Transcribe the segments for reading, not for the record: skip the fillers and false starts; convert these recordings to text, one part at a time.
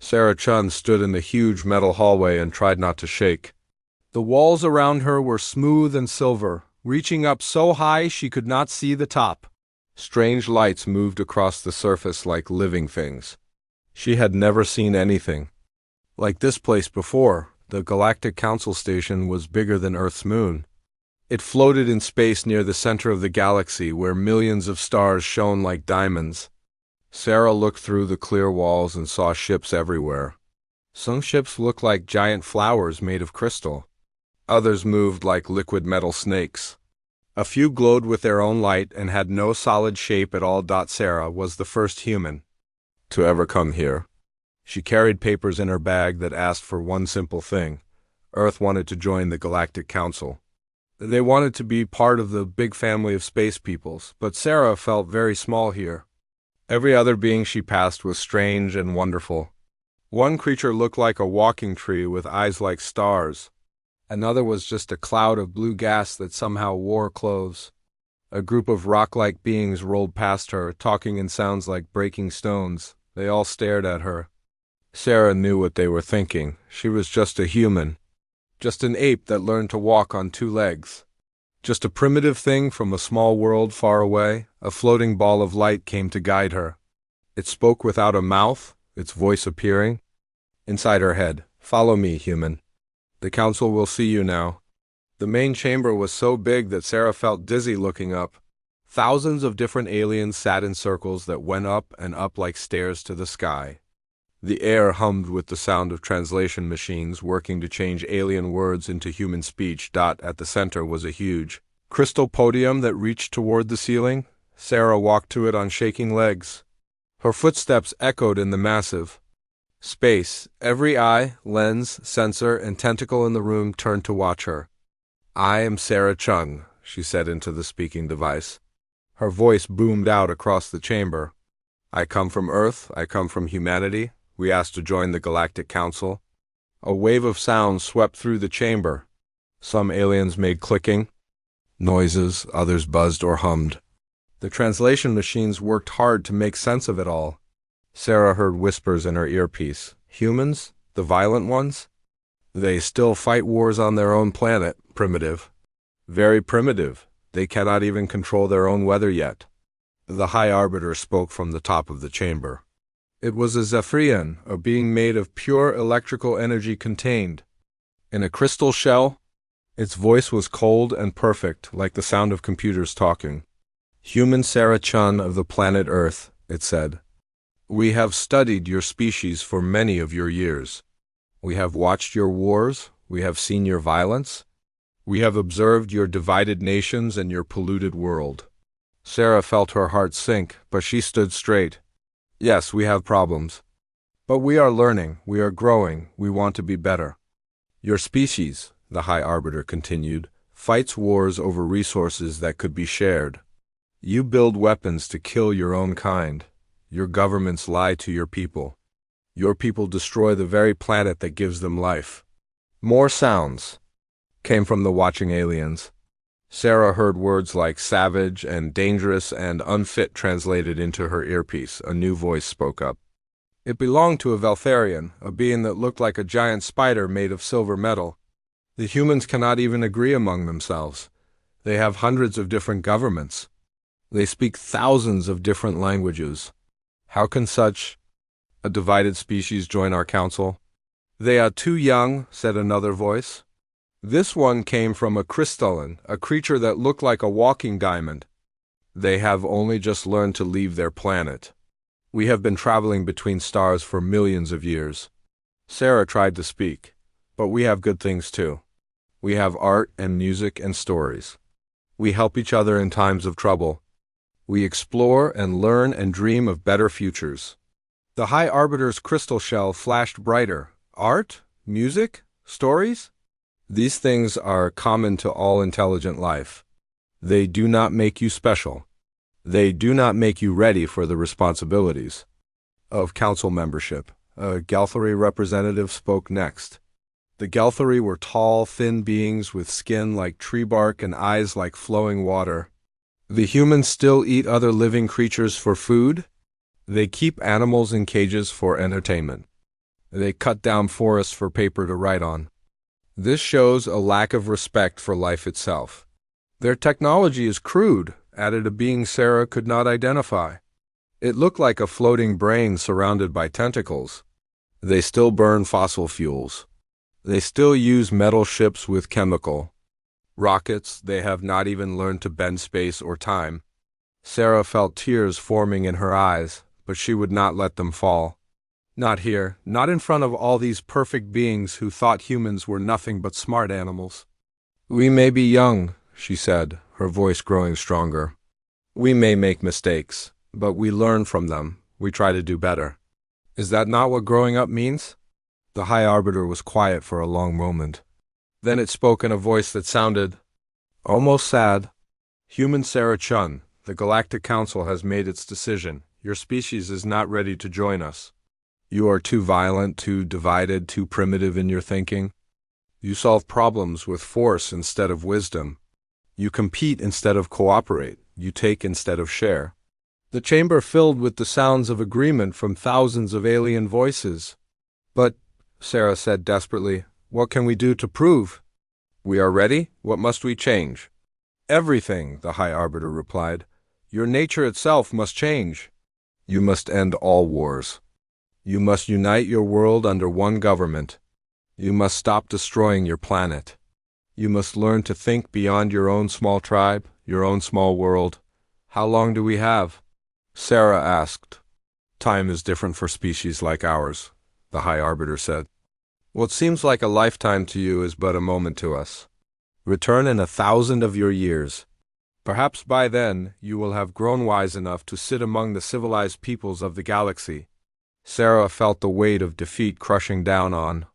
Sarah Chun stood in the huge metal hallway and tried not to shake. The walls around her were smooth and silver, reaching up so high she could not see the top. Strange lights moved across the surface like living things. She had never seen anything like this place before. The Galactic Council Station was bigger than Earth's moon. It floated in space near the center of the galaxy where millions of stars shone like diamonds. Sarah looked through the clear walls and saw ships everywhere. Some ships looked like giant flowers made of crystal. Others moved like liquid metal snakes. A few glowed with their own light and had no solid shape at all. Sarah was the first human to ever come here. She carried papers in her bag that asked for one simple thing. Earth wanted to join the Galactic Council. They wanted to be part of the big family of space peoples, but Sarah felt very small here. Every other being she passed was strange and wonderful. One creature looked like a walking tree with eyes like stars. Another was just a cloud of blue gas that somehow wore clothes. A group of rock-like beings rolled past her, talking in sounds like breaking stones. They all stared at her. Sarah knew what they were thinking. She was just a human. Just an ape that learned to walk on two legs. Just a primitive thing from a small world far away. A floating ball of light came to guide her. It spoke without a mouth, its voice appearing inside her head. "Follow me, human. The council will see you now." The main chamber was so big that Sarah felt dizzy looking up. Thousands of different aliens sat in circles that went up and up like stairs to the sky. The air hummed with the sound of translation machines working to change alien words into human speech. At the center was a huge crystal podium that reached toward the ceiling. Sarah walked to it on shaking legs. Her footsteps echoed in the massive space. Every eye, lens, sensor, and tentacle in the room turned to watch her. "I am Sarah Chung," she said into the speaking device. Her voice boomed out across the chamber. "I come from Earth. I come from humanity. We asked to join the Galactic Council." A wave of sound swept through the chamber. Some aliens made clicking noises, others buzzed or hummed. The translation machines worked hard to make sense of it all. Sarah heard whispers in her earpiece. "Humans? The violent ones? They still fight wars on their own planet. Primitive. Very primitive. They cannot even control their own weather yet." The High Arbiter spoke from the top of the chamber. It was a Zephyrian, a being made of pure electrical energy contained in a crystal shell. Its voice was cold and perfect, like the sound of computers talking. "Human Sarah Chun of the planet Earth," it said. "We have studied your species for many of your years. We have watched your wars. We have seen your violence. We have observed your divided nations and your polluted world." Sarah felt her heart sink, but she stood straight. "Yes, we have problems. But we are learning, we are growing, we want to be better. Your species," the High Arbiter continued, "fights wars over resources that could be shared. You build weapons to kill your own kind. Your governments lie to your people. Your people destroy the very planet that gives them life." More sounds came from the watching aliens. Sarah heard words like savage and dangerous and unfit translated into her earpiece. A new voice spoke up. It belonged to a Veltharian, a being that looked like a giant spider made of silver metal. "The humans cannot even agree among themselves. They have hundreds of different governments. They speak thousands of different languages. How can such a divided species join our council?" "They are too young," said another voice. This one came from a crystalline, a creature that looked like a walking diamond. "They have only just learned to leave their planet. We have been traveling between stars for millions of years." Sarah tried to speak. "But we have good things too. We have art and music and stories. We help each other in times of trouble. We explore and learn and dream of better futures." The High Arbiter's crystal shell flashed brighter. "Art? Music? Stories? These things are common to all intelligent life. They do not make you special. They do not make you ready for the responsibilities of council membership." A Galthari representative spoke next. The Galthari were tall, thin beings with skin like tree bark and eyes like flowing water. "The humans still eat other living creatures for food. They keep animals in cages for entertainment. They cut down forests for paper to write on. This shows a lack of respect for life itself. Their technology is crude, added a being Sarah could not identify. It looked like a floating brain surrounded by tentacles. They still burn fossil fuels. They still use metal ships with chemical rockets. They have not even learned to bend space or time. Sarah felt tears forming in her eyes, but she would not let them fall. Not here, not in front of all these perfect beings who thought humans were nothing but smart animals. "We may be young," she said, her voice growing stronger. "We may make mistakes, but we learn from them. We try to do better. Is that not what growing up means?" The High Arbiter was quiet for a long moment. Then it spoke in a voice that sounded almost sad. "Human Sarah Chun, the Galactic Council has made its decision. Your species is not ready to join us. You are too violent, too divided, too primitive in your thinking. You solve problems with force instead of wisdom. You compete instead of cooperate. You take instead of share." The chamber filled with the sounds of agreement from thousands of alien voices. "But," Sarah said desperately, "what can we do to prove?" "We are ready. What must we change?" "Everything," the High Arbiter replied. "Your nature itself must change. You must end all wars. You must unite your world under one government. You must stop destroying your planet. You must learn to think beyond your own small tribe, your own small world." "How long do we have?" Sarah asked. "Time is different for species like ours," the High Arbiter said. "What seems like a lifetime to you is but a moment to us. Return in 1,000 of your years. Perhaps by then you will have grown wise enough to sit among the civilized peoples of the galaxy." Sarah felt the weight of defeat crushing down on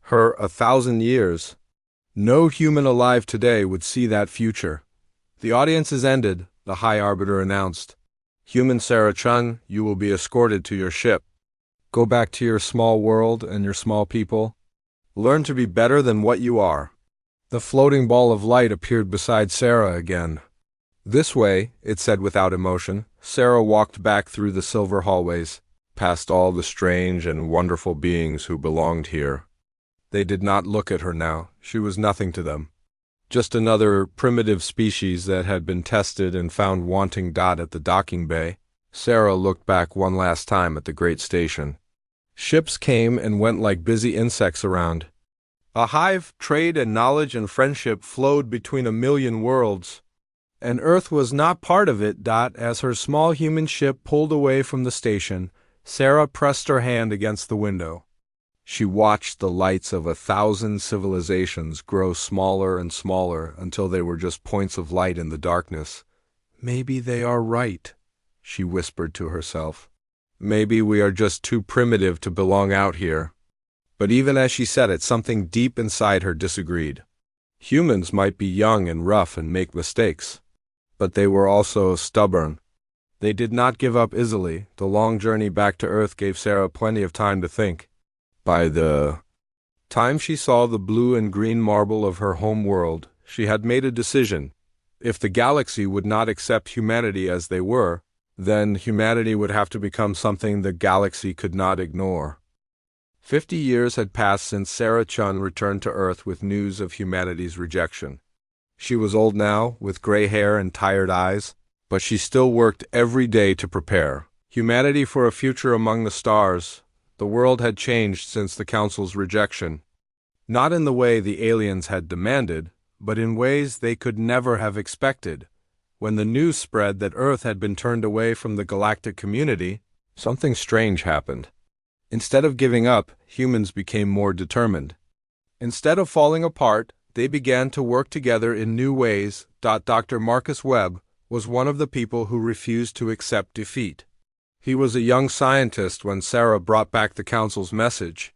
her. 1,000 years. No human alive today would see that future. "The audience is ended," the High Arbiter announced. "Human Sarah Chun, you will be escorted to your ship. Go back to your small world and your small people. Learn to be better than what you are." The floating ball of light appeared beside Sarah again. "This way," it said without emotion. Sarah walked back through the silver hallways, past all the strange and wonderful beings who belonged here. They did not look at her now. She was nothing to them. Just another primitive species that had been tested and found wanting. At the docking bay, Sarah looked back one last time at the great station. Ships came and went like busy insects around. A hive, trade and knowledge and friendship flowed between a million worlds. And Earth was not part of it. As her small human ship pulled away from the station, Sarah pressed her hand against the window. She watched the lights of 1,000 civilizations grow smaller and smaller until they were just points of light in the darkness. "Maybe they are right," she whispered to herself. "Maybe we are just too primitive to belong out here." But even as she said it, something deep inside her disagreed. Humans might be young and rough and make mistakes, but they were also stubborn. They did not give up easily. The long journey back to Earth gave Sarah plenty of time to think. By the time she saw the blue and green marble of her home world, she had made a decision. If the galaxy would not accept humanity as they were, then humanity would have to become something the galaxy could not ignore. 50 years had passed since Sarah Chun returned to Earth with news of humanity's rejection. She was old now, with gray hair and tired eyes, but she still worked every day to prepare humanity for a future among the stars. The world had changed since the Council's rejection. Not in the way the aliens had demanded, but in ways they could never have expected. When the news spread that Earth had been turned away from the galactic community, something strange happened. Instead of giving up, humans became more determined. Instead of falling apart, they began to work together in new ways. Dr. Marcus Webb was one of the people who refused to accept defeat. He was a young scientist when Sarah brought back the Council's message.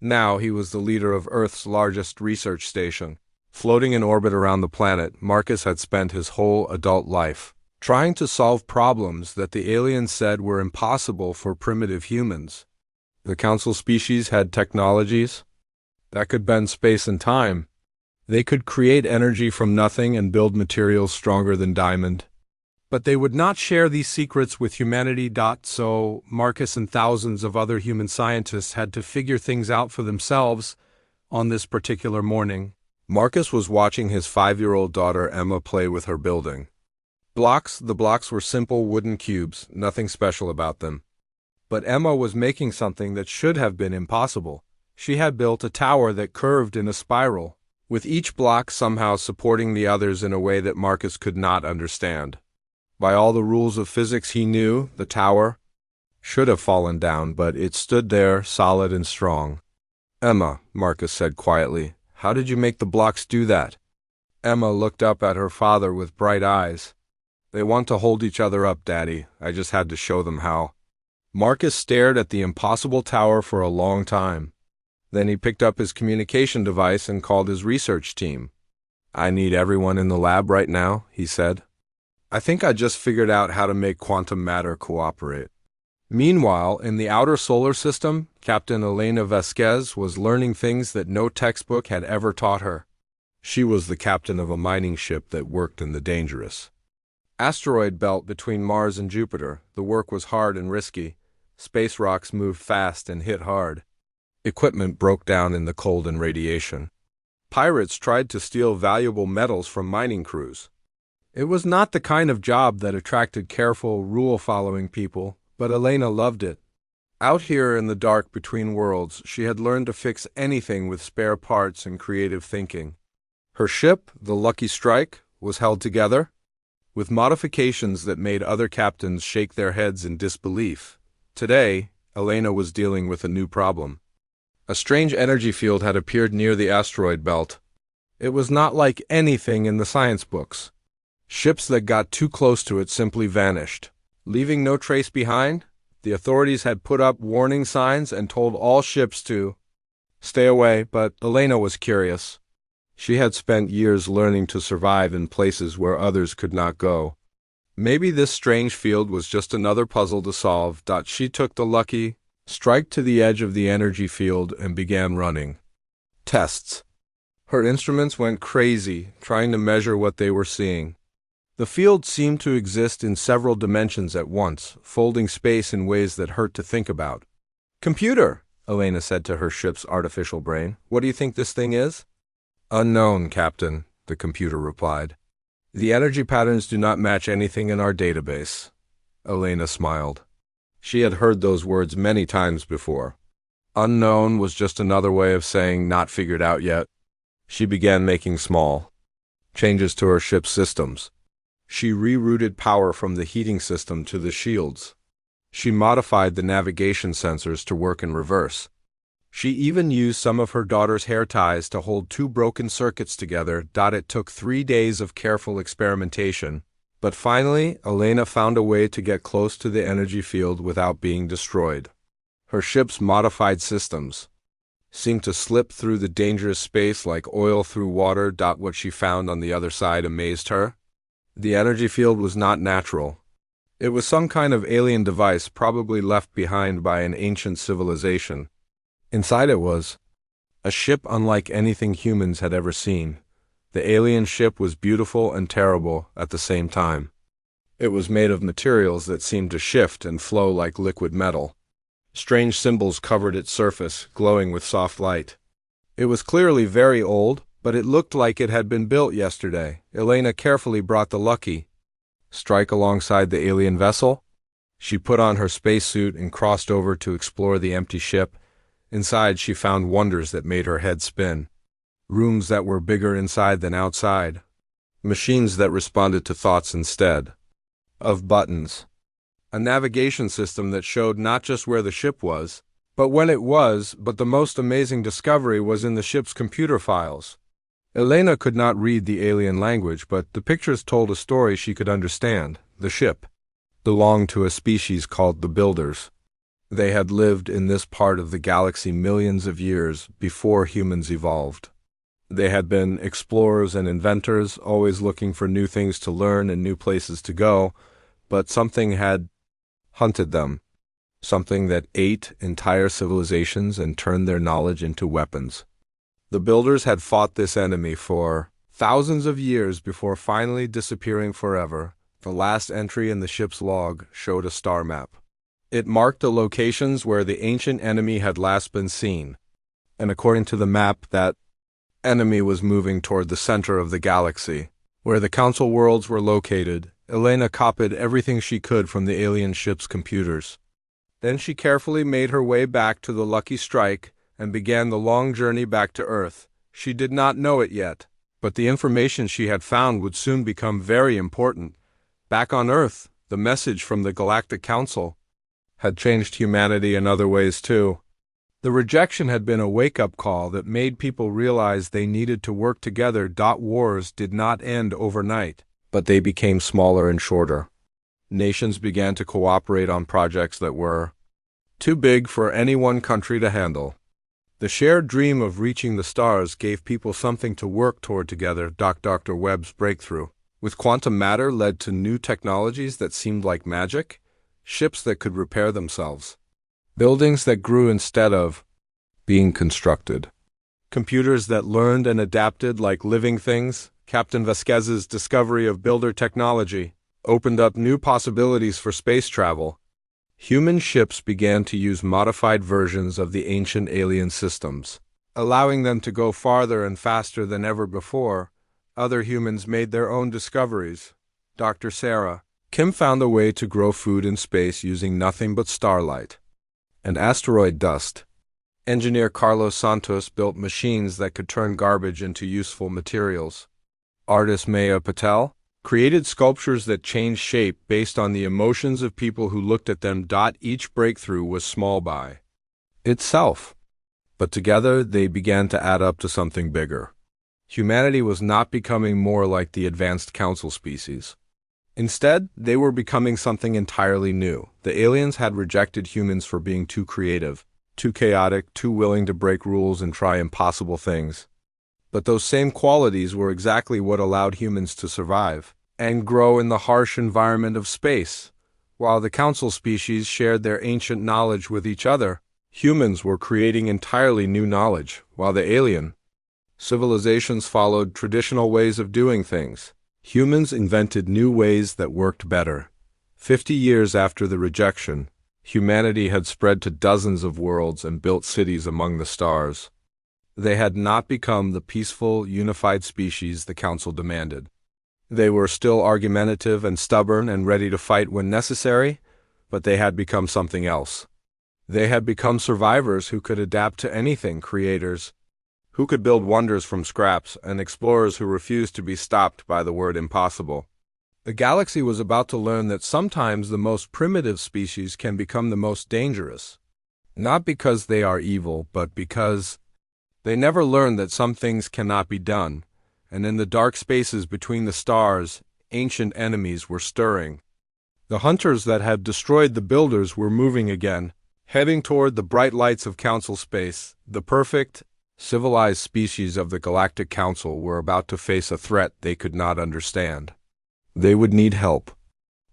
Now he was the leader of Earth's largest research station. Floating in orbit around the planet, Marcus had spent his whole adult life trying to solve problems that the aliens said were impossible for primitive humans. The Council species had technologies that could bend space and time. They could create energy from nothing and build materials stronger than diamond. But they would not share these secrets with humanity. So Marcus and thousands of other human scientists had to figure things out for themselves on this particular morning. Marcus was watching his 5-year-old daughter Emma play with her building. The blocks were simple wooden cubes, nothing special about them. But Emma was making something that should have been impossible. She had built a tower that curved in a spiral, with each block somehow supporting the others in a way that Marcus could not understand. By all the rules of physics he knew, the tower should have fallen down, but it stood there, solid and strong. "Emma," Marcus said quietly, "how did you make the blocks do that?" Emma looked up at her father with bright eyes. "They want to hold each other up, Daddy. I just had to show them how." Marcus stared at the impossible tower for a long time. Then he picked up his communication device and called his research team. "I need everyone in the lab right now," he said. "I think I just figured out how to make quantum matter cooperate." Meanwhile, in the outer solar system, Captain Elena Vasquez was learning things that no textbook had ever taught her. She was the captain of a mining ship that worked in the dangerous asteroid belt between Mars and Jupiter. The work was hard and risky. Space rocks moved fast and hit hard. Equipment broke down in the cold and radiation. Pirates tried to steal valuable metals from mining crews. It was not the kind of job that attracted careful, rule-following people, but Elena loved it. Out here in the dark between worlds, she had learned to fix anything with spare parts and creative thinking. Her ship, the Lucky Strike, was held together, with modifications that made other captains shake their heads in disbelief. Today, Elena was dealing with a new problem. A strange energy field had appeared near the asteroid belt. It was not like anything in the science books. Ships that got too close to it simply vanished, leaving no trace behind. The authorities had put up warning signs and told all ships to stay away, but Elena was curious. She had spent years learning to survive in places where others could not go. Maybe this strange field was just another puzzle to solve. She took the Lucky Strike to the edge of the energy field and began running tests. Her instruments went crazy, trying to measure what they were seeing. The field seemed to exist in several dimensions at once, folding space in ways that hurt to think about. "Computer," Elena said to her ship's artificial brain, "what do you think this thing is?" "Unknown, Captain," the computer replied. "The energy patterns do not match anything in our database." Elena smiled. She had heard those words many times before. Unknown was just another way of saying not figured out yet. She began making small changes to her ship's systems. She rerouted power from the heating system to the shields. She modified the navigation sensors to work in reverse. She even used some of her daughter's hair ties to hold 2 broken circuits together. It took 3 days of careful experimentation, but finally Elena found a way to get close to the energy field without being destroyed. Her ship's modified systems seemed to slip through the dangerous space like oil through water. What she found on the other side amazed her. The energy field was not natural. It was some kind of alien device, probably left behind by an ancient civilization. Inside it was a ship unlike anything humans had ever seen. The alien ship was beautiful and terrible at the same time. It was made of materials that seemed to shift and flow like liquid metal. Strange symbols covered its surface, glowing with soft light. It was clearly very old, but it looked like it had been built yesterday. Elena carefully brought the Lucky Strike alongside the alien vessel. She put on her spacesuit and crossed over to explore the empty ship. Inside, she found wonders that made her head spin. Rooms that were bigger inside than outside. Machines that responded to thoughts instead of buttons. A navigation system that showed not just where the ship was, but when it was. But the most amazing discovery was in the ship's computer files. Elena could not read the alien language, but the pictures told a story she could understand. The ship belonged to a species called the Builders. They had lived in this part of the galaxy millions of years before humans evolved. They had been explorers and inventors, always looking for new things to learn and new places to go, but something had hunted them, something that ate entire civilizations and turned their knowledge into weapons. The Builders had fought this enemy for thousands of years before finally disappearing forever. The last entry in the ship's log showed a star map. It marked the locations where the ancient enemy had last been seen, and according to the map, that enemy was moving toward the center of the galaxy. Where the council worlds were located, Elena copied everything she could from the alien ship's computers. Then she carefully made her way back to the Lucky Strike and began the long journey back to Earth. She did not know it yet, but the information she had found would soon become very important. Back on Earth, the message from the Galactic Council had changed humanity in other ways too. The rejection had been a wake-up call that made people realize they needed to work together. Wars did not end overnight, but they became smaller and shorter. Nations began to cooperate on projects that were too big for any one country to handle. The shared dream of reaching the stars gave people something to work toward together. Dr. Webb's breakthrough with quantum matter led to new technologies that seemed like magic, ships that could repair themselves, buildings that grew instead of being constructed, computers that learned and adapted like living things. Captain Vasquez's discovery of builder technology opened up new possibilities for space travel. Human ships began to use modified versions of the ancient alien systems, allowing them to go farther and faster than ever before. Other humans made their own discoveries. Dr. Sarah Kim found a way to grow food in space using nothing but starlight and asteroid dust. Engineer Carlos Santos built machines that could turn garbage into useful materials. Artist Maya Patel created sculptures that changed shape based on the emotions of people who looked at them. Each breakthrough was small by itself, but together they began to add up to something bigger. Humanity was not becoming more like the advanced council species. Instead, they were becoming something entirely new. The aliens had rejected humans for being too creative, too chaotic, too willing to break rules and try impossible things. But those same qualities were exactly what allowed humans to survive and grow in the harsh environment of space. While the council species shared their ancient knowledge with each other, humans were creating entirely new knowledge, while the alien civilizations followed traditional ways of doing things. Humans invented new ways that worked better. 50 years after the rejection, humanity had spread to dozens of worlds and built cities among the stars. They had not become the peaceful, unified species the council demanded. They were still argumentative and stubborn and ready to fight when necessary, but they had become something else. They had become survivors who could adapt to anything, creators who could build wonders from scraps, and explorers who refused to be stopped by the word impossible. The galaxy was about to learn that sometimes the most primitive species can become the most dangerous, not because they are evil, but because they never learned that some things cannot be done, and in the dark spaces between the stars, ancient enemies were stirring. The hunters that had destroyed the builders were moving again, heading toward the bright lights of council space. The perfect, civilized species of the Galactic Council were about to face a threat they could not understand. They would need help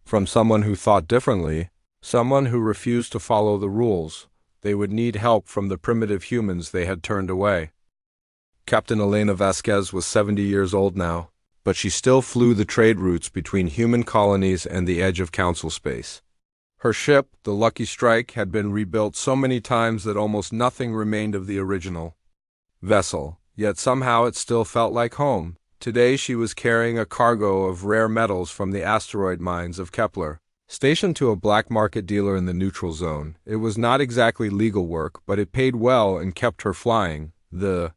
from someone who thought differently, someone who refused to follow the rules. They would need help from the primitive humans they had turned away. Captain Elena Vasquez was 70 years old now, but she still flew the trade routes between human colonies and the edge of council space. Her ship, the Lucky Strike, had been rebuilt so many times that almost nothing remained of the original vessel, yet somehow it still felt like home. Today she was carrying a cargo of rare metals from the asteroid mines of Kepler, stationed to a black market dealer in the neutral zone. It was not exactly legal work, but it paid well and kept her flying. The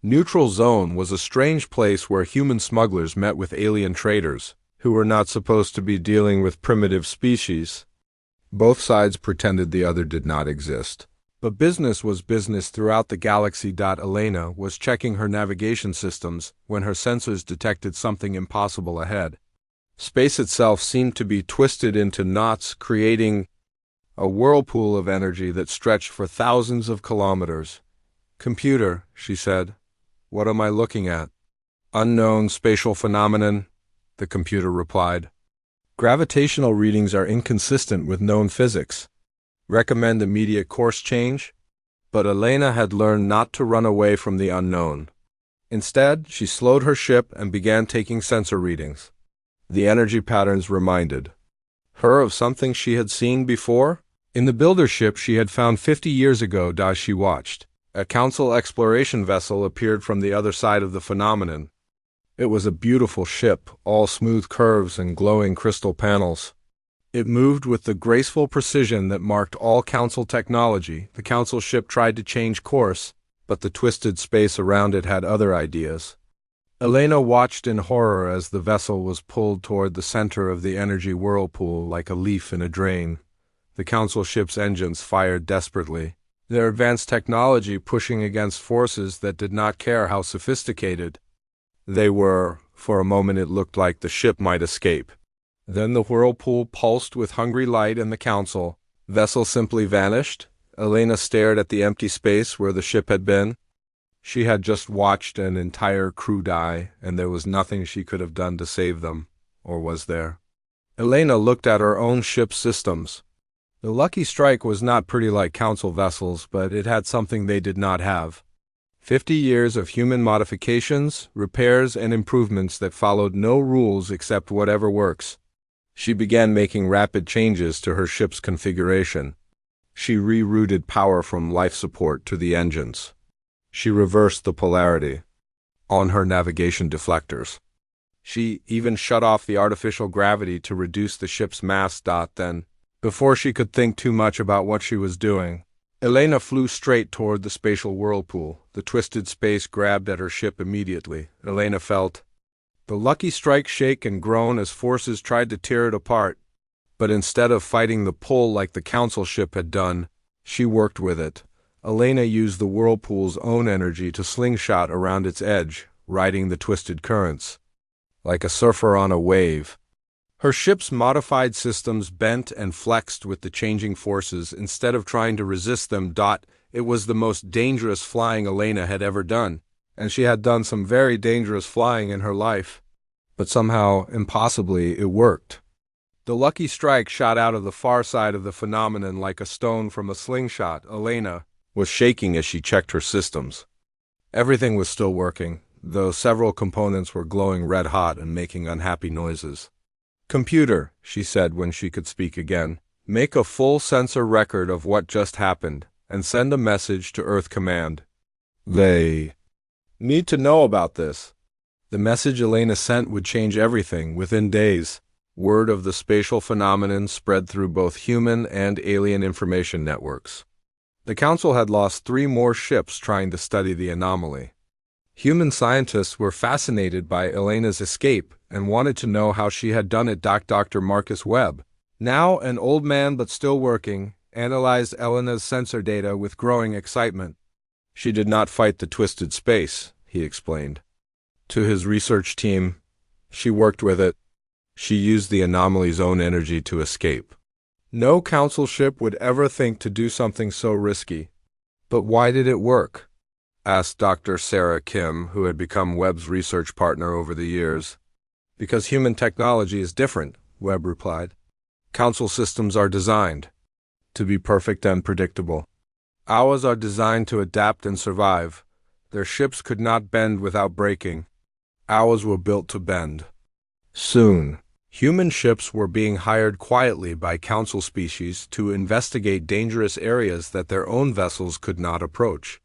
neutral zone was a strange place where human smugglers met with alien traders, who were not supposed to be dealing with primitive species. Both sides pretended the other did not exist. But business was business throughout the galaxy. Elena was checking her navigation systems when her sensors detected something impossible ahead. Space itself seemed to be twisted into knots, creating a whirlpool of energy that stretched for thousands of kilometers. "Computer," she said, "what am I looking at?" "Unknown spatial phenomenon," the computer replied. "Gravitational readings are inconsistent with known physics. Recommend immediate course change." But Elena had learned not to run away from the unknown. Instead, she slowed her ship and began taking sensor readings. The energy patterns reminded her of something she had seen before. In the builder ship she had found 50 years ago, as she watched, a council exploration vessel appeared from the other side of the phenomenon. It was a beautiful ship, all smooth curves and glowing crystal panels. It moved with the graceful precision that marked all council technology. The council ship tried to change course, but the twisted space around it had other ideas. Elena watched in horror as the vessel was pulled toward the center of the energy whirlpool like a leaf in a drain. The council ship's engines fired desperately, their advanced technology pushing against forces that did not care how sophisticated they were. For a moment it looked like the ship might escape. Then the whirlpool pulsed with hungry light and the council vessel simply vanished. Elena stared at the empty space where the ship had been. She had just watched an entire crew die, and there was nothing she could have done to save them. Or was there? Elena looked at her own ship's systems. The Lucky Strike was not pretty like council vessels, but it had something they did not have. 50 years of human modifications, repairs, and improvements that followed no rules except whatever works. She began making rapid changes to her ship's configuration. She rerouted power from life support to the engines. She reversed the polarity on her navigation deflectors. She even shut off the artificial gravity to reduce the ship's mass. Then, before she could think too much about what she was doing, Elena flew straight toward the spatial whirlpool. The twisted space grabbed at her ship immediately. Elena felt the Lucky Strike shake and groan as forces tried to tear it apart. But instead of fighting the pull like the council ship had done, she worked with it. Elena used the whirlpool's own energy to slingshot around its edge, riding the twisted currents like a surfer on a wave. Her ship's modified systems bent and flexed with the changing forces instead of trying to resist them. It was the most dangerous flying Elena had ever done, and she had done some very dangerous flying in her life. But somehow, impossibly, it worked. The Lucky Strike shot out of the far side of the phenomenon like a stone from a slingshot. Elena was shaking as she checked her systems. Everything was still working, though several components were glowing red-hot and making unhappy noises. "Computer," she said when she could speak again, "make a full sensor record of what just happened, and send a message to Earth Command. They need to know about this." The message Elena sent would change everything. Within days, word of the spatial phenomenon spread through both human and alien information networks. The Council had lost 3 more ships trying to study the anomaly. Human scientists were fascinated by Elena's escape and wanted to know how she had done it. Dr. Marcus Webb, now an old man but still working, analyzed Elena's sensor data with growing excitement. "She did not fight the twisted space," he explained. To his research team, "She worked with it. She used the anomaly's own energy to escape." No council ship would ever think to do something so risky. "But why did it work?" asked Dr. Sarah Kim, who had become Webb's research partner over the years. "Because human technology is different," Webb replied. "Council systems are designed to be perfect and predictable. Ours are designed to adapt and survive. Their ships could not bend without breaking. Ours were built to bend." Soon, human ships were being hired quietly by council species to investigate dangerous areas that their own vessels could not approach.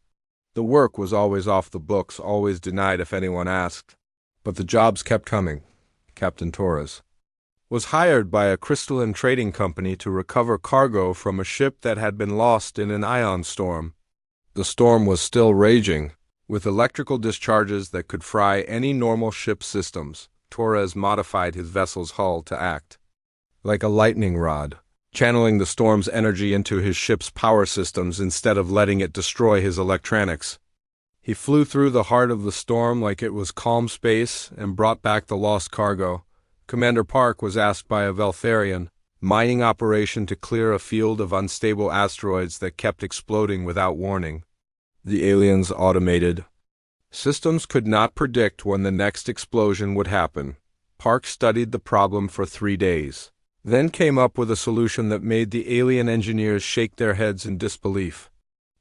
The work was always off the books, always denied if anyone asked. But the jobs kept coming. Captain Torres was hired by a crystalline trading company to recover cargo from a ship that had been lost in an ion storm. The storm was still raging, with electrical discharges that could fry any normal ship's systems. Torres modified his vessel's hull to act like a lightning rod, channeling the storm's energy into his ship's power systems instead of letting it destroy his electronics. He flew through the heart of the storm like it was calm space and brought back the lost cargo. Commander Park was asked by a Veltharian mining operation to clear a field of unstable asteroids that kept exploding without warning. The aliens' automated systems could not predict when the next explosion would happen. Park studied the problem for 3 days, then came up with a solution that made the alien engineers shake their heads in disbelief.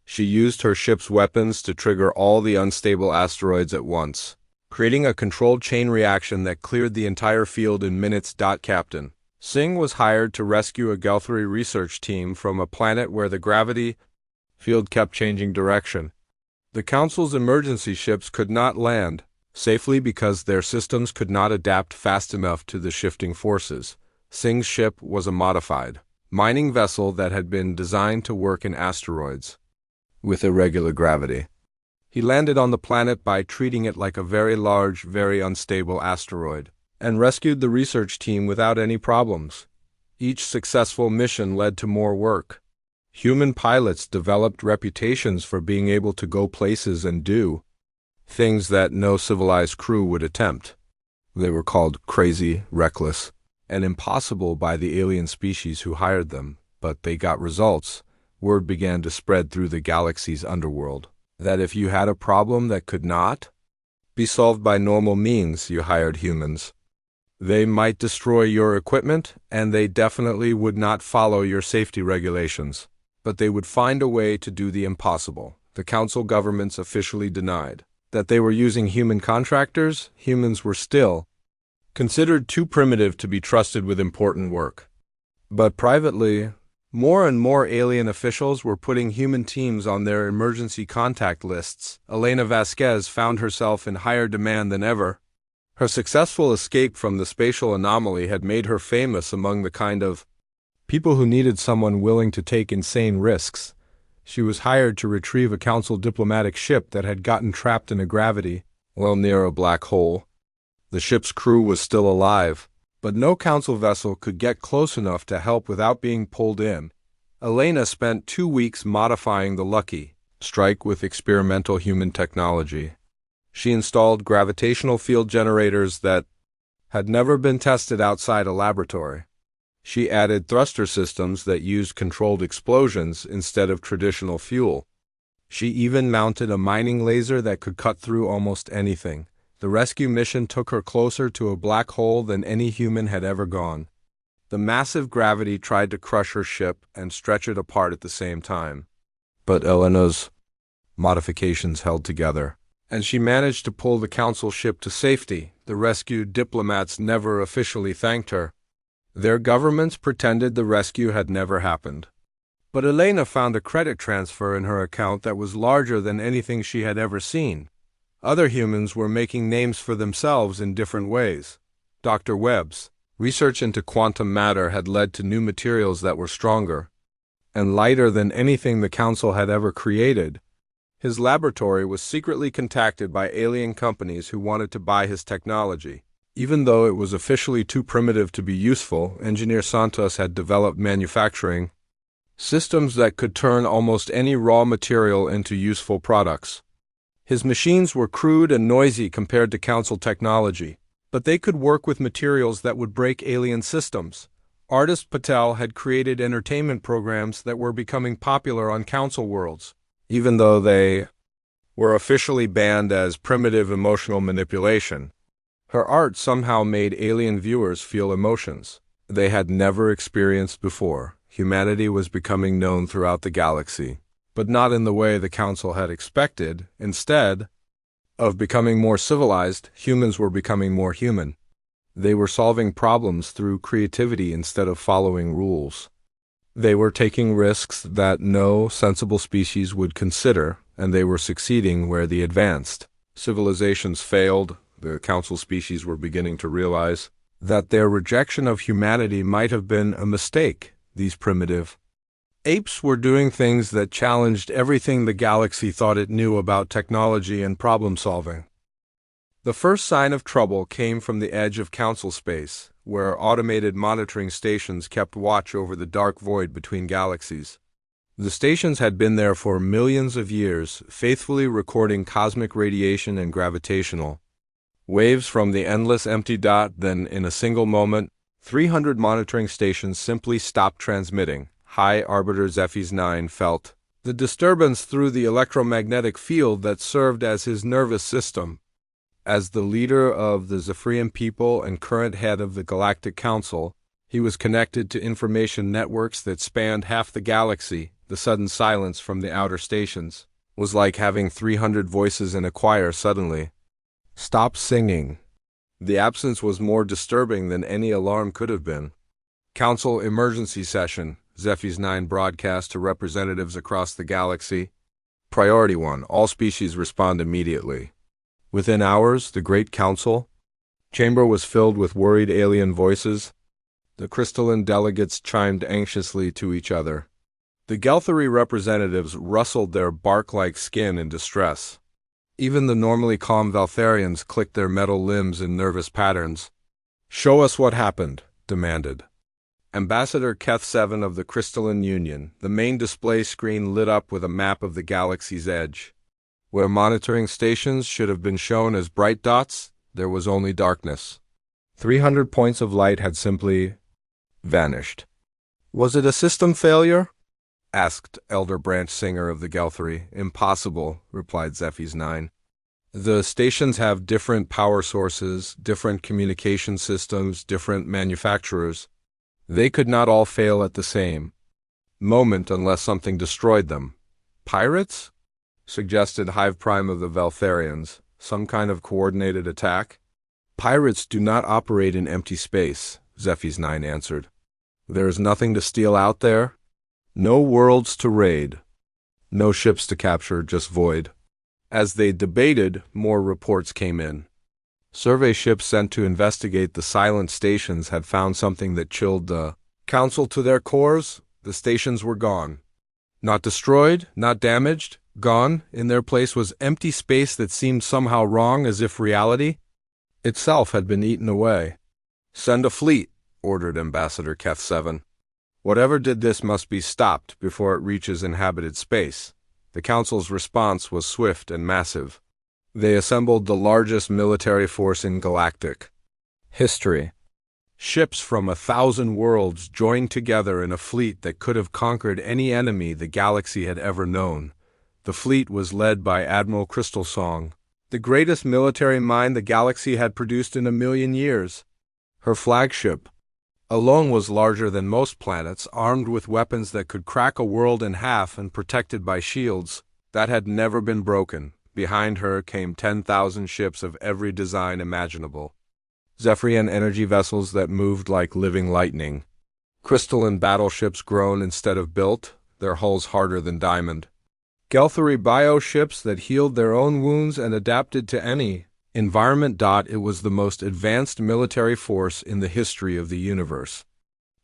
She used her ship's weapons to trigger all the unstable asteroids at once. creating a controlled chain reaction that cleared the entire field in minutes. Captain Singh was hired to rescue a Guthrie research team from a planet where the gravity field kept changing direction. The Council's emergency ships could not land safely because their systems could not adapt fast enough to the shifting forces. Singh's ship was a modified mining vessel that had been designed to work in asteroids with irregular gravity. He landed on the planet by treating it like a very large, very unstable asteroid, and rescued the research team without any problems. Each successful mission led to more work. Human pilots developed reputations for being able to go places and do things that no civilized crew would attempt. They were called crazy, reckless, and impossible by the alien species who hired them, but they got results. Word began to spread through the galaxy's underworld that if you had a problem that could not be solved by normal means, you hired humans. They might destroy your equipment, and they definitely would not follow your safety regulations, but they would find a way to do the impossible. The council governments officially denied that they were using human contractors. Humans were still considered too primitive to be trusted with important work. But privately, more and more alien officials were putting human teams on their emergency contact lists. Elena Vasquez found herself in higher demand than ever. Her successful escape from the spatial anomaly had made her famous among the kind of people who needed someone willing to take insane risks. She was hired to retrieve a council diplomatic ship that had gotten trapped in a gravity well near a black hole. The ship's crew was still alive, but no council vessel could get close enough to help without being pulled in. Elena spent 2 weeks modifying the Lucky Strike with experimental human technology. She installed gravitational field generators that had never been tested outside a laboratory. She added thruster systems that used controlled explosions instead of traditional fuel. She even mounted a mining laser that could cut through almost anything. The rescue mission took her closer to a black hole than any human had ever gone. The massive gravity tried to crush her ship and stretch it apart at the same time. But Elena's modifications held together, and she managed to pull the council ship to safety. The rescued diplomats never officially thanked her. Their governments pretended the rescue had never happened. But Elena found a credit transfer in her account that was larger than anything she had ever seen. Other humans were making names for themselves in different ways. Dr. Webb's research into quantum matter had led to new materials that were stronger and lighter than anything the Council had ever created. His laboratory was secretly contacted by alien companies who wanted to buy his technology. Even though it was officially too primitive to be useful, Engineer Santos had developed manufacturing systems that could turn almost any raw material into useful products. His machines were crude and noisy compared to Council technology, but they could work with materials that would break alien systems. Artist Patel had created entertainment programs that were becoming popular on Council worlds, even though they were officially banned as primitive emotional manipulation. Her art somehow made alien viewers feel emotions they had never experienced before. Humanity was becoming known throughout the galaxy, but not in the way the Council had expected. Instead of becoming more civilized, humans were becoming more human. They were solving problems through creativity instead of following rules. They were taking risks that no sensible species would consider, and they were succeeding where the advanced civilizations failed. The Council species were beginning to realize that their rejection of humanity might have been a mistake. These primitive apes were doing things that challenged everything the galaxy thought it knew about technology and problem-solving. The first sign of trouble came from the edge of Council space, where automated monitoring stations kept watch over the dark void between galaxies. The stations had been there for millions of years, faithfully recording cosmic radiation and gravitational waves from the endless empty dot. Then, in a single moment, 300 monitoring stations simply stopped transmitting. High Arbiter Zephyrs 9 felt the disturbance through the electromagnetic field that served as his nervous system. As the leader of the Zephyrian people and current head of the Galactic Council, he was connected to information networks that spanned half the galaxy. The sudden silence from the outer stations was like having 300 voices in a choir suddenly. Stop singing. The absence was more disturbing than any alarm could have been. Council emergency session. Zephy's 9 broadcast to representatives across the galaxy. Priority 1. All species respond immediately. Within hours, the Great Council chamber was filled with worried alien voices. The crystalline delegates chimed anxiously to each other. The Gelthari representatives rustled their bark-like skin in distress. Even the normally calm Valtharians clicked their metal limbs in nervous patterns. "Show us what happened," demanded Ambassador Keth 7 of the Crystalline Union. The main display screen lit up with a map of the galaxy's edge. Where monitoring stations should have been shown as bright dots, there was only darkness. 300 points of light had simply vanished. "Was it a system failure?" asked Elder Branch Singer of the Gelthari. "Impossible," replied Zephy's 9. "The stations have different power sources, different communication systems, different manufacturers. They could not all fail at the same moment unless something destroyed them." "Pirates?" suggested Hive Prime of the Valtharians. "Some kind of coordinated attack?" "Pirates do not operate in empty space," Zephy's 9 answered. "There is nothing to steal out there. No worlds to raid. No ships to capture, just void." As they debated, more reports came in. Survey ships sent to investigate the silent stations had found something that chilled the council to their cores. The stations were gone. Not destroyed, not damaged, gone. In their place was empty space that seemed somehow wrong, as if reality itself had been eaten away. "Send a fleet," ordered Ambassador Keth 7. "Whatever did this must be stopped before it reaches inhabited space." The Council's response was swift and massive. They assembled the largest military force in galactic history. Ships from 1,000 worlds joined together in a fleet that could have conquered any enemy the galaxy had ever known. The fleet was led by Admiral Crystalsong, the greatest military mind the galaxy had produced in 1,000,000 years. Her flagship alone was larger than most planets, armed with weapons that could crack a world in half and protected by shields that had never been broken. Behind her came 10,000 ships of every design imaginable. Zephyrian energy vessels that moved like living lightning. Crystalline battleships grown instead of built, their hulls harder than diamond. Gelthari bioships that healed their own wounds and adapted to any environment. It was the most advanced military force in the history of the universe.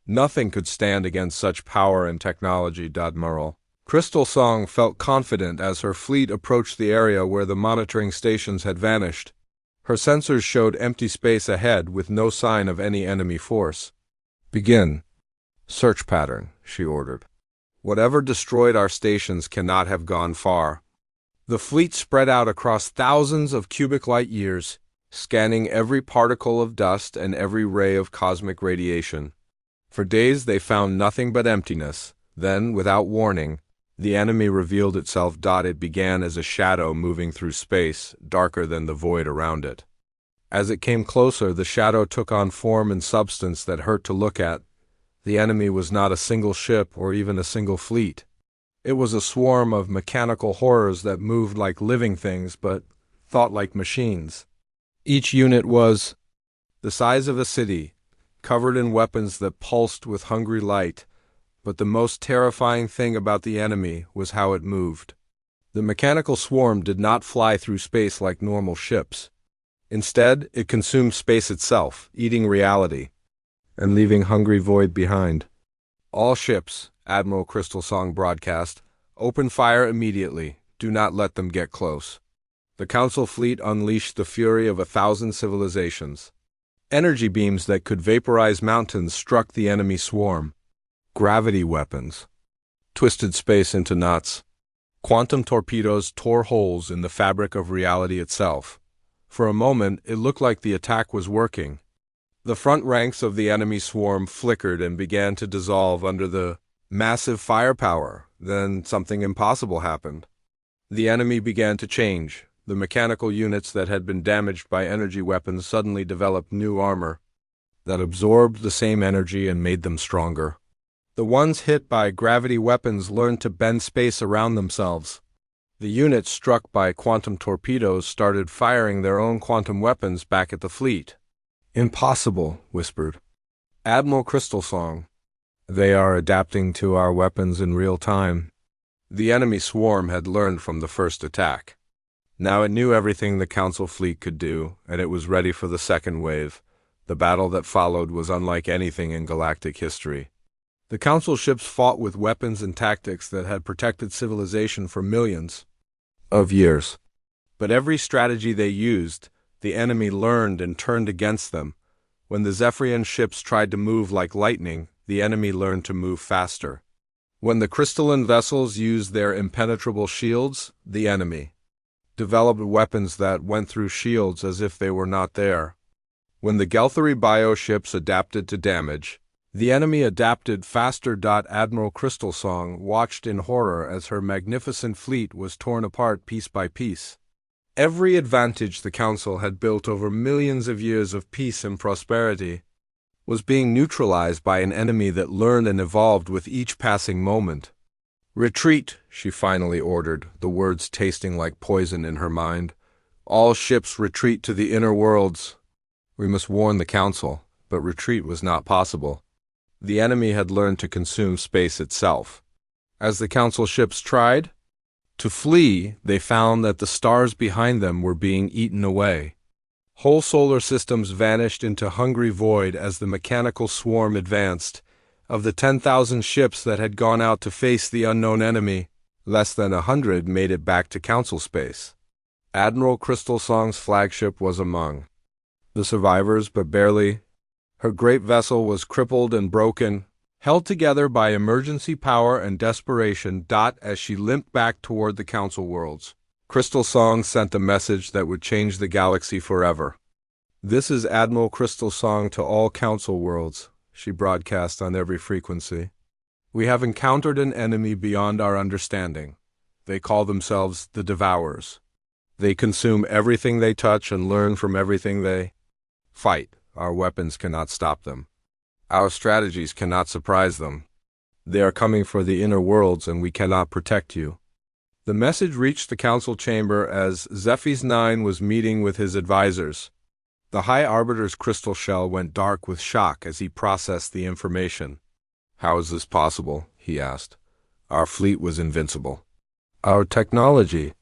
Nothing could stand against such power and technology. Admiral Crystalsong felt confident as her fleet approached the area where the monitoring stations had vanished. Her sensors showed empty space ahead with no sign of any enemy force. "Begin search pattern," she ordered. "Whatever destroyed our stations cannot have gone far." The fleet spread out across thousands of cubic light years, scanning every particle of dust and every ray of cosmic radiation. For days they found nothing but emptiness. Then, without warning, the enemy revealed itself. It began as a shadow moving through space, darker than the void around it. As it came closer, the shadow took on form and substance that hurt to look at. The enemy was not a single ship or even a single fleet. It was a swarm of mechanical horrors that moved like living things but thought like machines. Each unit was the size of a city, covered in weapons that pulsed with hungry light. But the most terrifying thing about the enemy was how it moved. The mechanical swarm did not fly through space like normal ships. Instead, it consumed space itself, eating reality, and leaving hungry void behind. "All ships," Admiral Crystalsong broadcast, "open fire immediately. Do not let them get close." The Council fleet unleashed the fury of 1,000 civilizations. Energy beams that could vaporize mountains struck the enemy swarm. Gravity weapons twisted space into knots. Quantum torpedoes tore holes in the fabric of reality itself. For a moment, it looked like the attack was working. The front ranks of the enemy swarm flickered and began to dissolve under the massive firepower. Then something impossible happened. The enemy began to change. The mechanical units that had been damaged by energy weapons suddenly developed new armor that absorbed the same energy and made them stronger. The ones hit by gravity weapons learned to bend space around themselves. The units struck by quantum torpedoes started firing their own quantum weapons back at the fleet. "Impossible," whispered Admiral Crystalsong. "They are adapting to our weapons in real time." The enemy swarm had learned from the first attack. Now it knew everything the Council fleet could do, and it was ready for the second wave. The battle that followed was unlike anything in galactic history. The Council ships fought with weapons and tactics that had protected civilization for millions of years. But every strategy they used, the enemy learned and turned against them. When the Zephyrian ships tried to move like lightning, the enemy learned to move faster. When the crystalline vessels used their impenetrable shields, the enemy developed weapons that went through shields as if they were not there. When the Gelthari bioships adapted to damage, the enemy adapted faster. Admiral Crystalsong watched in horror as her magnificent fleet was torn apart piece by piece. Every advantage the Council had built over millions of years of peace and prosperity was being neutralized by an enemy that learned and evolved with each passing moment. "Retreat," she finally ordered, the words tasting like poison in her mind. "All ships retreat to the inner worlds." We must warn the Council, but retreat was not possible. The enemy had learned to consume space itself. As the Council ships tried to flee, they found that the stars behind them were being eaten away. Whole solar systems vanished into hungry void as the mechanical swarm advanced. Of the 10,000 ships that had gone out to face the unknown enemy, less than 100 made it back to Council space. Admiral Crystalsong's flagship was among the survivors, but barely. Her great vessel was crippled and broken, held together by emergency power and desperation. As she limped back toward the Council worlds, Crystalsong sent a message that would change the galaxy forever. "This is Admiral Crystalsong to all Council worlds," she broadcast on every frequency. "We have encountered an enemy beyond our understanding. They call themselves the Devourers. They consume everything they touch and learn from everything they fight. Our weapons cannot stop them. Our strategies cannot surprise them. They are coming for the inner worlds, and we cannot protect you." The message reached the Council chamber as Zephy's 9 was meeting with his advisors. The High Arbiter's crystal shell went dark with shock as he processed the information. "How is this possible?" he asked. "Our fleet was invincible. Our technology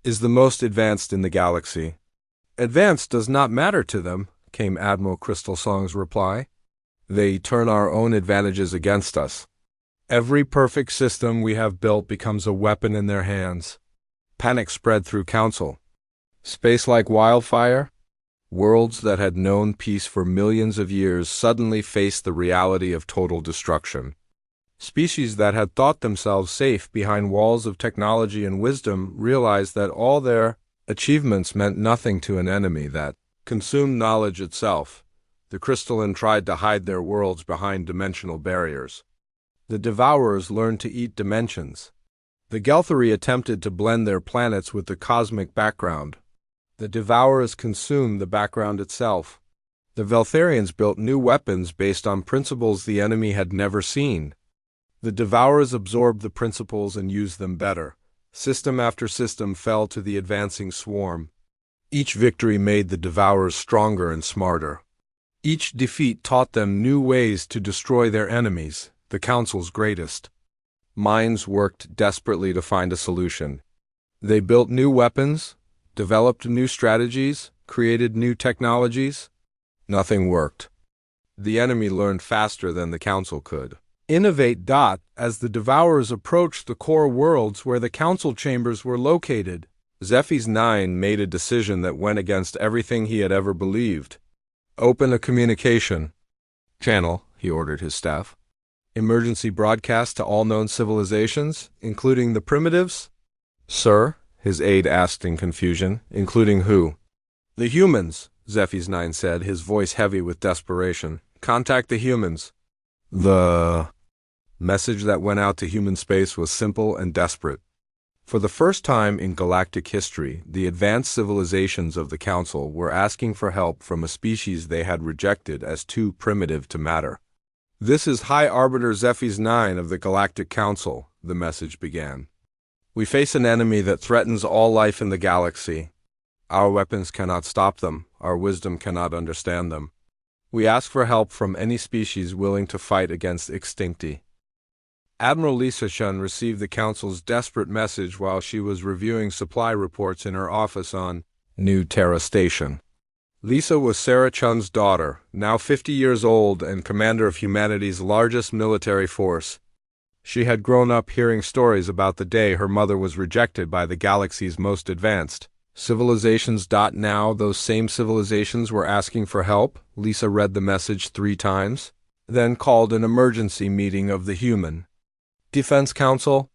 is the most advanced in the galaxy." "Advanced does not matter to them," came Admiral Crystalsong's reply. "They turn our own advantages against us. Every perfect system we have built becomes a weapon in their hands." Panic spread through Council. Space like wildfire? Worlds that had known peace for millions of years suddenly faced the reality of total destruction. Species that had thought themselves safe behind walls of technology and wisdom realized that all their achievements meant nothing to an enemy that consumed knowledge itself. The crystalline tried to hide their worlds behind dimensional barriers. The Devourers learned to eat dimensions. The Gelthari attempted to blend their planets with the cosmic background. The Devourers consumed the background itself. The Veltharians built new weapons based on principles the enemy had never seen. The Devourers absorbed the principles and used them better. System after system fell to the advancing swarm. Each victory made the Devourers stronger and smarter. Each defeat taught them new ways to destroy their enemies, the Council's greatest minds worked desperately to find a solution. They built new weapons, developed new strategies, created new technologies. Nothing worked. The enemy learned faster than the Council could innovate. As the Devourers approached the core worlds where the Council chambers were located, Zephy's 9 made a decision that went against everything he had ever believed. "Open a communication channel," he ordered his staff. "Emergency broadcast to all known civilizations, including the primitives." "Sir?" his aide asked in confusion. "Including who?" "The humans," Zephy's 9 said, his voice heavy with desperation. "Contact the humans." The message that went out to human space was simple and desperate. For the first time in galactic history, the advanced civilizations of the Council were asking for help from a species they had rejected as too primitive to matter. "This is High Arbiter Zephy's 9 of the Galactic Council," the message began. We face an enemy that threatens all life in the galaxy. Our weapons cannot stop them, our wisdom cannot understand them. We ask for help from any species willing to fight against extincti. Admiral Lisa Chun received the Council's desperate message while she was reviewing supply reports in her office on New Terra Station. Lisa was Sarah Chun's daughter, now 50 years old and commander of humanity's largest military force. She had grown up hearing stories about the day her mother was rejected by the galaxy's most advanced civilizations. Now those same civilizations were asking for help. Lisa read the message 3 times, then called an emergency meeting of the Human Defense Council.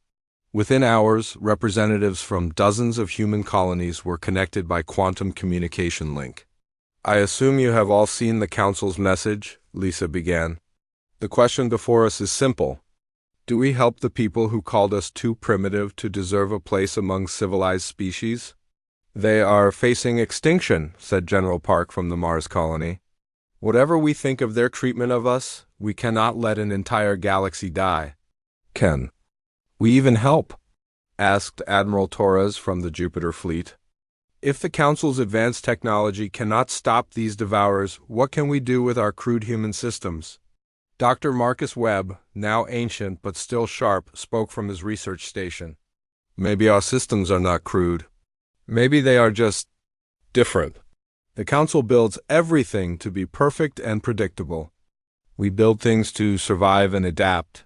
Within hours, representatives from dozens of human colonies were connected by quantum communication link. I assume you have all seen the Council's message, Lisa began. The question before us is simple. Do we help the people who called us too primitive to deserve a place among civilized species? They are facing extinction, said General Park from the Mars colony. Whatever we think of their treatment of us, we cannot let an entire galaxy die. Can we even help? Asked Admiral Torres from the Jupiter fleet. If the Council's advanced technology cannot stop these devourers, what can we do with our crude human systems? Dr. Marcus Webb, now ancient but still sharp, spoke from his research station. Maybe our systems are not crude. Maybe they are just different. The Council builds everything to be perfect and predictable. We build things to survive and adapt.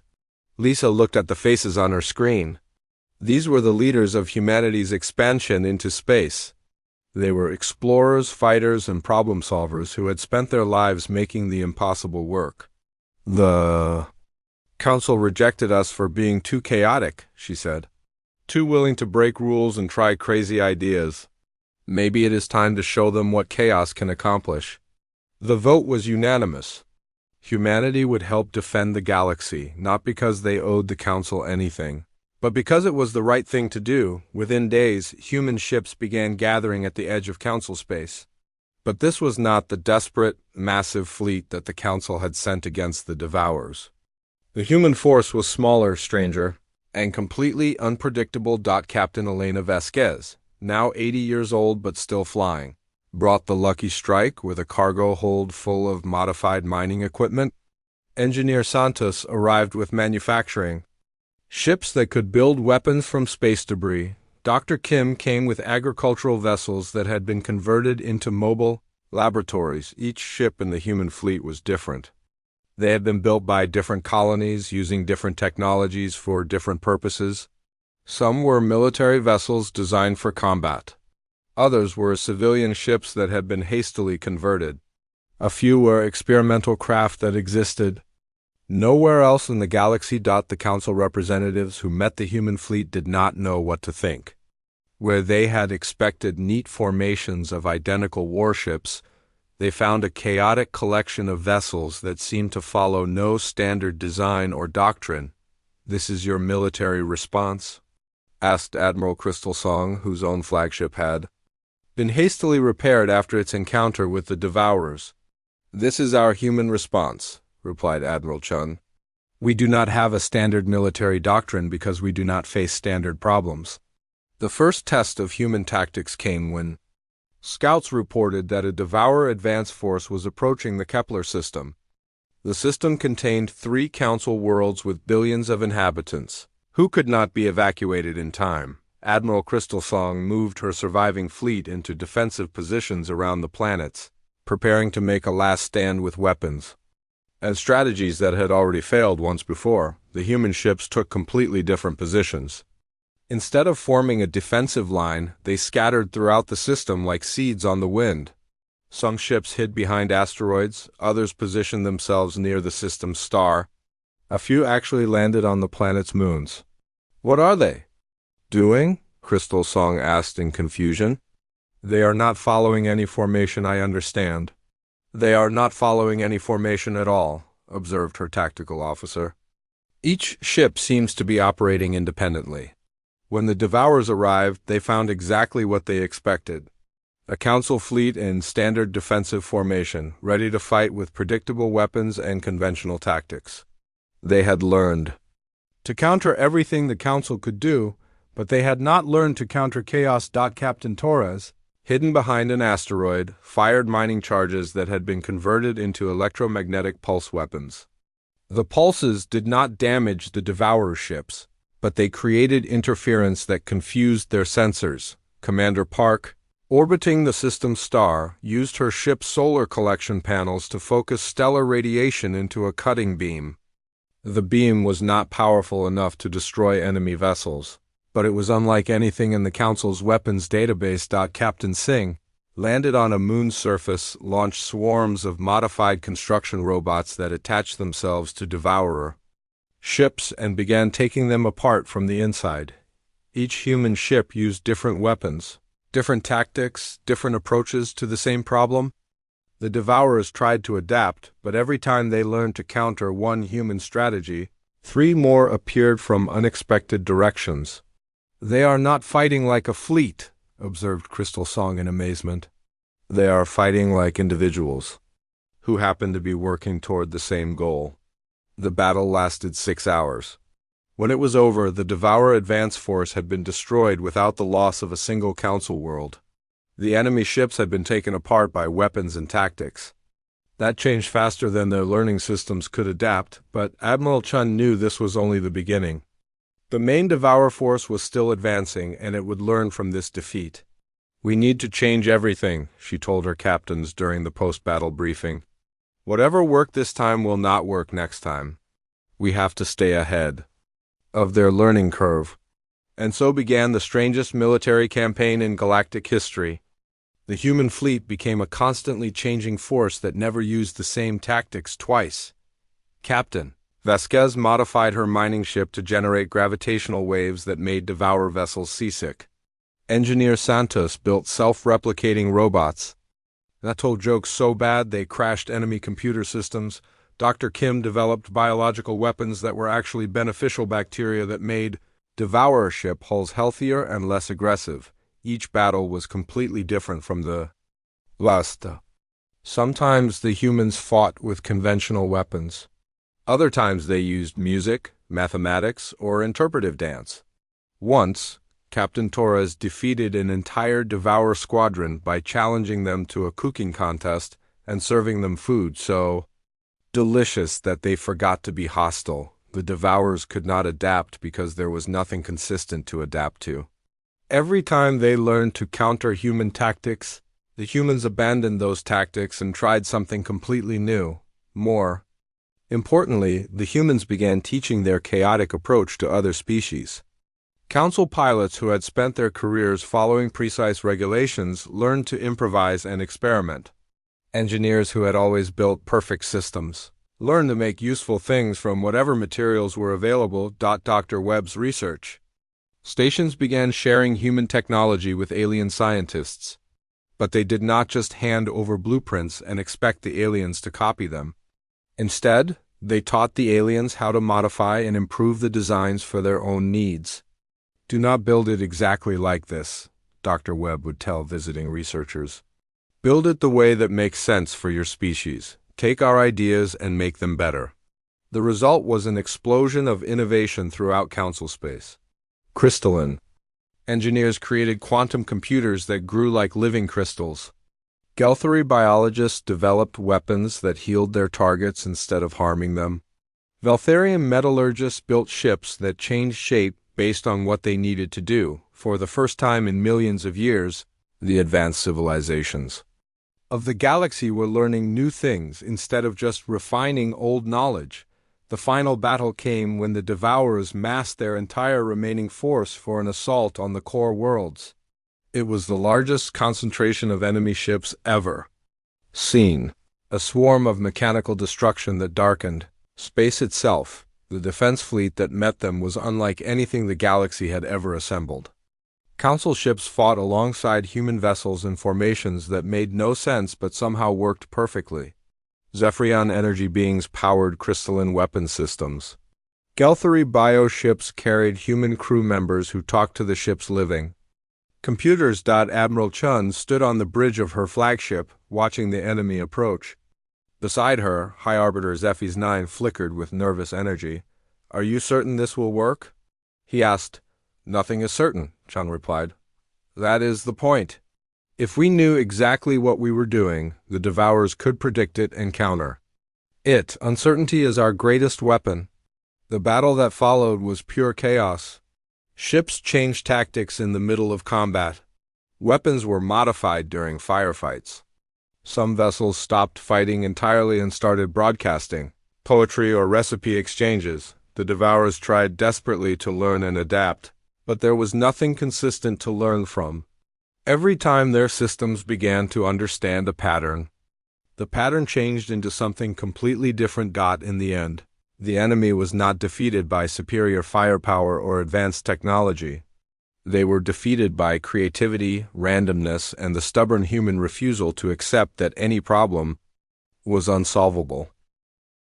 Lisa looked at the faces on her screen. These were the leaders of humanity's expansion into space. They were explorers, fighters, and problem solvers who had spent their lives making the impossible work. The Council rejected us for being too chaotic, she said. Too willing to break rules and try crazy ideas. Maybe it is time to show them what chaos can accomplish. The vote was unanimous. Humanity would help defend the galaxy, not because they owed the Council anything, but because it was the right thing to do. Within days, human ships began gathering at the edge of Council space. But this was not the desperate, massive fleet that the Council had sent against the Devourers. The human force was smaller, stranger, and completely unpredictable. Captain Elena Vasquez, now 80 years old but still flying, brought the Lucky Strike with a cargo hold full of modified mining equipment. Engineer Santos arrived with manufacturing ships that could build weapons from space debris. Dr. Kim came with agricultural vessels that had been converted into mobile laboratories. Each ship in the human fleet was different. They had been built by different colonies using different technologies for different purposes. Some were military vessels designed for combat. Others were civilian ships that had been hastily converted. A few were experimental craft that existed nowhere else in the galaxy. The Council representatives who met the human fleet did not know what to think. Where they had expected neat formations of identical warships, they found a chaotic collection of vessels that seemed to follow no standard design or doctrine. This is your military response? Asked Admiral Crystal Song, whose own flagship had been hastily repaired after its encounter with the Devourers. This is our human response, replied Admiral Chun. We do not have a standard military doctrine because we do not face standard problems. The first test of human tactics came when scouts reported that a Devourer advance force was approaching the Kepler system. The system contained 3 Council worlds with billions of inhabitants, who could not be evacuated in time. Admiral Crystal Song moved her surviving fleet into defensive positions around the planets, preparing to make a last stand with weapons. As strategies that had already failed once before, the human ships took completely different positions. Instead of forming a defensive line, they scattered throughout the system like seeds on the wind. Some ships hid behind asteroids, others positioned themselves near the system's star. A few actually landed on the planet's moons. What are they doing? Crystal Song asked in confusion. They are not following any formation, I understand. They are not following any formation at all, observed her tactical officer. Each ship seems to be operating independently. When the Devourers arrived, they found exactly what they expected. A Council fleet in standard defensive formation, ready to fight with predictable weapons and conventional tactics. They had learned to counter everything the Council could do, but they had not learned to counter chaos. Captain Torres, hidden behind an asteroid, fired mining charges that had been converted into electromagnetic pulse weapons. The pulses did not damage the Devourer ships, but they created interference that confused their sensors. Commander Park, orbiting the system's star, used her ship's solar collection panels to focus stellar radiation into a cutting beam. The beam was not powerful enough to destroy enemy vessels, but it was unlike anything in the Council's weapons database. Captain Singh landed on a moon's surface, launched swarms of modified construction robots that attached themselves to Devourer ships and began taking them apart from the inside. Each human ship used different weapons, different tactics, different approaches to the same problem. The Devourers tried to adapt, but every time they learned to counter one human strategy, 3 more appeared from unexpected directions. "They are not fighting like a fleet," observed Crystal Song in amazement. "They are fighting like individuals, who happen to be working toward the same goal." The battle lasted 6 hours. When it was over, the Devourer advance force had been destroyed without the loss of a single Council world. The enemy ships had been taken apart by weapons and tactics. That changed faster than their learning systems could adapt, but Admiral Chun knew this was only the beginning. The main Devourer force was still advancing, and it would learn from this defeat. "We need to change everything," she told her captains during the post-battle briefing. "Whatever worked this time will not work next time. We have to stay ahead of their learning curve." And so began the strangest military campaign in galactic history. The human fleet became a constantly changing force that never used the same tactics twice. Captain Vasquez modified her mining ship to generate gravitational waves that made Devourer vessels seasick. Engineer Santos built self-replicating robots that told jokes so bad they crashed enemy computer systems. Dr. Kim developed biological weapons that were actually beneficial bacteria that made Devourer ship hulls healthier and less aggressive. Each battle was completely different from the last. Sometimes the humans fought with conventional weapons. Other times they used music, mathematics, or interpretive dance. Once, Captain Torres defeated an entire Devourer squadron by challenging them to a cooking contest and serving them food so delicious that they forgot to be hostile. The Devourers could not adapt because there was nothing consistent to adapt to. Every time they learned to counter human tactics, the humans abandoned those tactics and tried something completely new. More importantly, the humans began teaching their chaotic approach to other species. Council pilots who had spent their careers following precise regulations learned to improvise and experiment. Engineers who had always built perfect systems learned to make useful things from whatever materials were available. Dr. Webb's research stations began sharing human technology with alien scientists, but they did not just hand over blueprints and expect the aliens to copy them. Instead, they taught the aliens how to modify and improve the designs for their own needs. "Do not build it exactly like this," Dr. Webb would tell visiting researchers. "Build it the way that makes sense for your species. Take our ideas and make them better." The result was an explosion of innovation throughout Council space. Crystalline engineers created quantum computers that grew like living crystals. Gelthary biologists developed weapons that healed their targets instead of harming them. Veltharium metallurgists built ships that changed shape based on what they needed to do. For the first time in millions of years, the advanced civilizations of the galaxy were learning new things instead of just refining old knowledge. The final battle came when the Devourers massed their entire remaining force for an assault on the core worlds. It was the largest concentration of enemy ships ever seen. A swarm of mechanical destruction that darkened space itself. The defense fleet that met them was unlike anything the galaxy had ever assembled. Council ships fought alongside human vessels in formations that made no sense but somehow worked perfectly. Zephyrion energy beings powered crystalline weapon systems. Gelthary bioships carried human crew members who talked to the ships living. Computers. Admiral Chun stood on the bridge of her flagship, watching the enemy approach. Beside her, High Arbiter Zephy's 9 flickered with nervous energy. "Are you certain this will work?" he asked. Nothing is certain, Chang replied. That is the point. If we knew exactly what we were doing, the Devourers could predict it and counter it. Uncertainty is our greatest weapon. The battle that followed was pure chaos. Ships changed tactics in the middle of combat. Weapons were modified during firefights. Some vessels stopped fighting entirely and started broadcasting poetry or recipe exchanges. The Devourers tried desperately to learn and adapt, but there was nothing consistent to learn from. Every time their systems began to understand a pattern, the pattern changed into something completely different. In the end, the enemy was not defeated by superior firepower or advanced technology. They were defeated by creativity, randomness, and the stubborn human refusal to accept that any problem was unsolvable.